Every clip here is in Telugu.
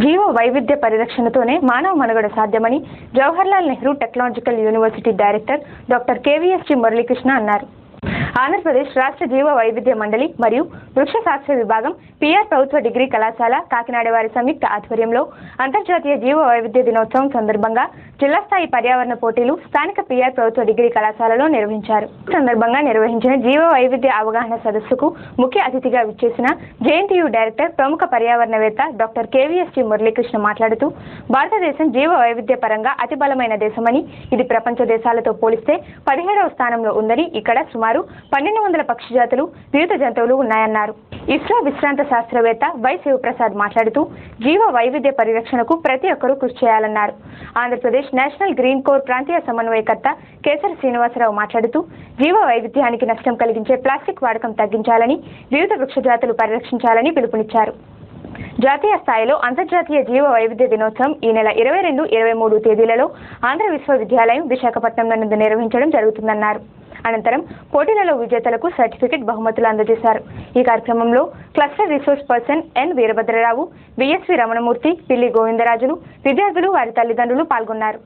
జీవ వైవిధ్య పరిరక్షణతోనే మానవ మనుగడ సాధ్యమని Jawaharlal Nehru technological university director doctor KVST Muralikrishna అన్నారు. ఆంధ్రప్రదేశ్ రాష్ట్ర జీవ వైవిధ్య మండలి మరియు వృక్ష శాస్త్ర విభాగం పిఆర్ ప్రభుత్వ డిగ్రీ కళాశాల కాకినాడ వారి సంయుక్త ఆధ్వర్యంలో అంతర్జాతీయ జీవ వైవిధ్య దినోత్సవం సందర్భంగా జిల్లా స్థాయి పర్యావరణ పోటీలు స్థానిక పిఆర్ ప్రభుత్వ డిగ్రీ కళాశాలలో నిర్వహించారు. ఈ సందర్భంగా నిర్వహించిన జీవ వైవిధ్య అవగాహన సదస్సుకు ముఖ్య అతిథిగా విచ్చేసిన జేఎన్టీయూ డైరెక్టర్ ప్రముఖ పర్యావరణవేత్త డాక్టర్ కేవీఎస్టీ మురళీకృష్ణ మాట్లాడుతూ భారతదేశం జీవ వైవిధ్య పరంగా అతి బలమైన దేశమని, ఇది ప్రపంచ దేశాలతో పోలిస్తే 17వ స్థానంలో ఉందని, ఇక్కడ సుమారు 1200 పక్షి జాతులు, వివిధ జంతువులు ఉన్నాయన్నారు. ఇస్రో విశ్రాంత శాస్త్రవేత్త వై శివప్రసాద్ మాట్లాడుతూ జీవ వైవిధ్య పరిరక్షణకు ప్రతి ఒక్కరూ కృషి చేయాలన్నారు. ఆంధ్రప్రదేశ్ నేషనల్ గ్రీన్ కోర్ ప్రాంతీయ సమన్వయకర్త కేసరి శ్రీనివాసరావు మాట్లాడుతూ జీవ వైవిధ్యానికి నష్టం కలిగించే ప్లాస్టిక్ వాడకం తగ్గించాలని, వివిధ వృక్ష జాతులు పరిరక్షించాలని పిలుపునిచ్చారు. జాతీయ స్థాయిలో అంతర్జాతీయ జీవ వైవిధ్య దినోత్సవం ఈ నెల 22, 23 తేదీలలో ఆంధ్ర విశ్వవిద్యాలయం విశాఖపట్నం నందు నిర్వహించడం జరుగుతుందన్నారు. అనంతరం పోటీలలో విజేతలకు సర్టిఫికెట్ బహుమతులు అందజేశారు. ఈ కార్యక్రమంలో క్లస్టర్ రిసోర్స్ పర్సన్ ఎన్ వీరభద్రరావు, బిఎస్వి రమణమూర్తి, పిల్లి గోవిందరాజులు, విద్యార్థులు, వారి తల్లిదండ్రులు పాల్గొన్నారు.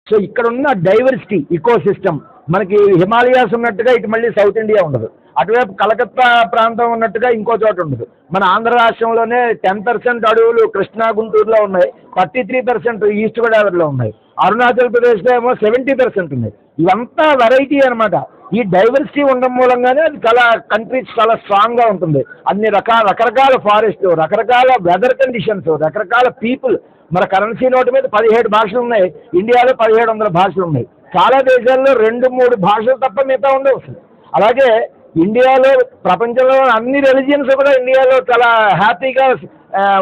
సో ఇక్కడ ఉన్న డైవర్సిటీ ఇకో సిస్టమ్ మనకి హిమాలయాస్ ఉన్నట్టుగా ఇటు మళ్ళీ సౌత్ ఇండియా ఉండదు, అటువైపు కలకత్తా ప్రాంతం ఉన్నట్టుగా ఇంకో చోట ఉండదు. మన ఆంధ్ర రాష్ట్రంలోనే 10% అడవులు కృష్ణా గుంటూరులో ఉన్నాయి, 33% ఈస్ట్ గోదావరిలో ఉన్నాయి, అరుణాచల్ ప్రదేశ్లో ఏమో 70% ఉన్నాయి. ఇవంతా వెరైటీ అనమాట. ఈ డైవర్సిటీ ఉండడం మూలంగానే అది చాలా కంట్రీస్ చాలా స్ట్రాంగ్గా ఉంటుంది. అన్ని రకరకాల ఫారెస్ట్, రకరకాల వెదర్ కండిషన్స్, రకరకాల పీపుల్. మన కరెన్సీ నోటు మీద 17 భాషలు ఉన్నాయి, ఇండియాలో 1700 భాషలు ఉన్నాయి. చాలా దేశాల్లో 2-3 భాషలు తప్ప మిగతా ఉండవు. అలాగే ఇండియాలో ప్రపంచంలో అన్ని రిలీజియన్స్ కూడా ఇండియాలో చాలా హ్యాపీగా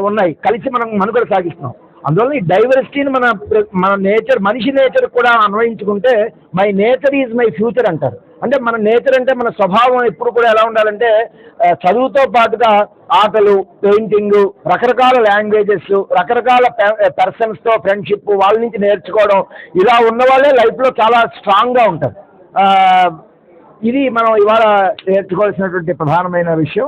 ఉన్నాయి, కలిసి మనం మనుగడ సాగిస్తున్నాం. అందువల్ల ఈ డైవర్సిటీని మన నేచర్, మనిషి నేచర్ కూడా అన్వయించుకుంటే my nature is my future అంటారు. అంటే మన నేచర్ అంటే మన స్వభావం ఎప్పుడు కూడా ఎలా ఉండాలంటే చదువుతో పాటుగా ఆటలు, పెయింటింగ్, రకరకాల లాంగ్వేజెస్, రకరకాల పర్సన్స్తో ఫ్రెండ్షిప్, వాళ్ళ నుంచి నేర్చుకోవడం, ఇలా ఉన్న వాళ్ళే లైఫ్లో చాలా స్ట్రాంగ్గా ఉంటారు. ఇది మనం ఇవాళ నేర్చుకోవాల్సినటువంటి ప్రధానమైన విషయం.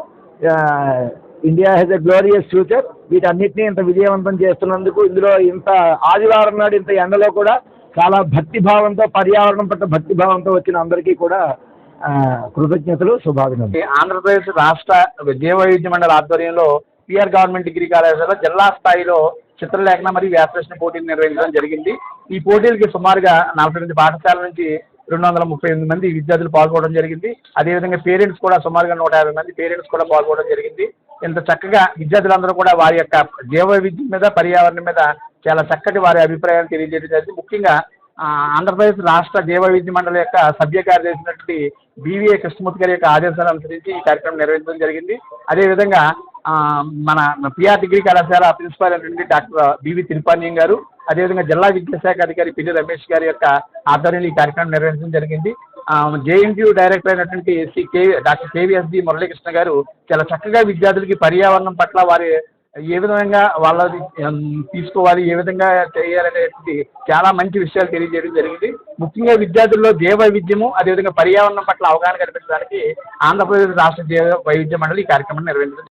India has a glorious future. వీటన్నిటినీ ఇంత విజయవంతం చేస్తున్నందుకు, ఇందులో ఇంత ఆదివారం నాడు ఇంత ఎండలో కూడా చాలా భక్తిభావంతో, పర్యావరణం పట్ల భక్తిభావంతో వచ్చిన అందరికీ కూడా కృతజ్ఞతలు, శుభాభినందనలు. ఆంధ్రప్రదేశ్ రాష్ట్ర జీవ వైవిధ్య మండలి ఆధ్వర్యంలో పిఆర్ గవర్నమెంట్ డిగ్రీ కళాశాలలో జిల్లా స్థాయిలో చిత్రలేఖన మరియు వ్యాసరచన పోటీలు నిర్వహించడం జరిగింది. ఈ పోటీలకి సుమారుగా 48 పాఠశాలల నుంచి 238 మంది విద్యార్థులు పాల్గొనడం జరిగింది. అదేవిధంగా పేరెంట్స్ కూడా సుమారుగా 150 మంది పేరెంట్స్ కూడా పాల్గొనడం జరిగింది. ఇంత చక్కగా విద్యార్థులందరూ కూడా వారి యొక్క జీవ వైవిధ్యం మీద, పర్యావరణం మీద చాలా చక్కటి వారి అభిప్రాయాన్ని తెలియజేయడం జరిగింది. ముఖ్యంగా ఆంధ్రప్రదేశ్ రాష్ట్ర జీవ వైవిధ్య మండలి యొక్క సభ్య కార్యదర్శి బీవీఏ కృష్ణమూర్తి గారి యొక్క ఆదేశాలను అనుసరించి ఈ కార్యక్రమం నిర్వహించడం జరిగింది. అదేవిధంగా మన పిఆర్ డిగ్రీ కళాశాల ప్రిన్సిపాల్ అయినటువంటి డాక్టర్ బివి తిరుపాన్యం గారు, అదేవిధంగా జిల్లా విద్యాశాఖ అధికారి పిల్లి రమేష్ గారి యొక్క ఆధ్వర్యంలో ఈ కార్యక్రమం నిర్వహించడం జరిగింది. జేఎన్టీయూ డైరెక్టర్ అయినటువంటి డాక్టర్ కేవీఎస్టీ మురళీకృష్ణ గారు చాలా చక్కగా విద్యార్థులకి పర్యావరణం పట్ల వారి ఏ విధంగా వాళ్ళది తీసుకోవాలి, ఏ విధంగా చేయాలనేది చాలా మంచి విషయాలు తెలియజేయడం జరిగింది. ముఖ్యంగా విద్యార్థుల్లో జీవ వైవిధ్యము, అదేవిధంగా పర్యావరణం పట్ల అవగాహన కల్పించడానికి ఆంధ్రప్రదేశ్ రాష్ట్ర జీవ వైవిధ్య మండలి ఈ కార్యక్రమాన్ని నిర్వహించడం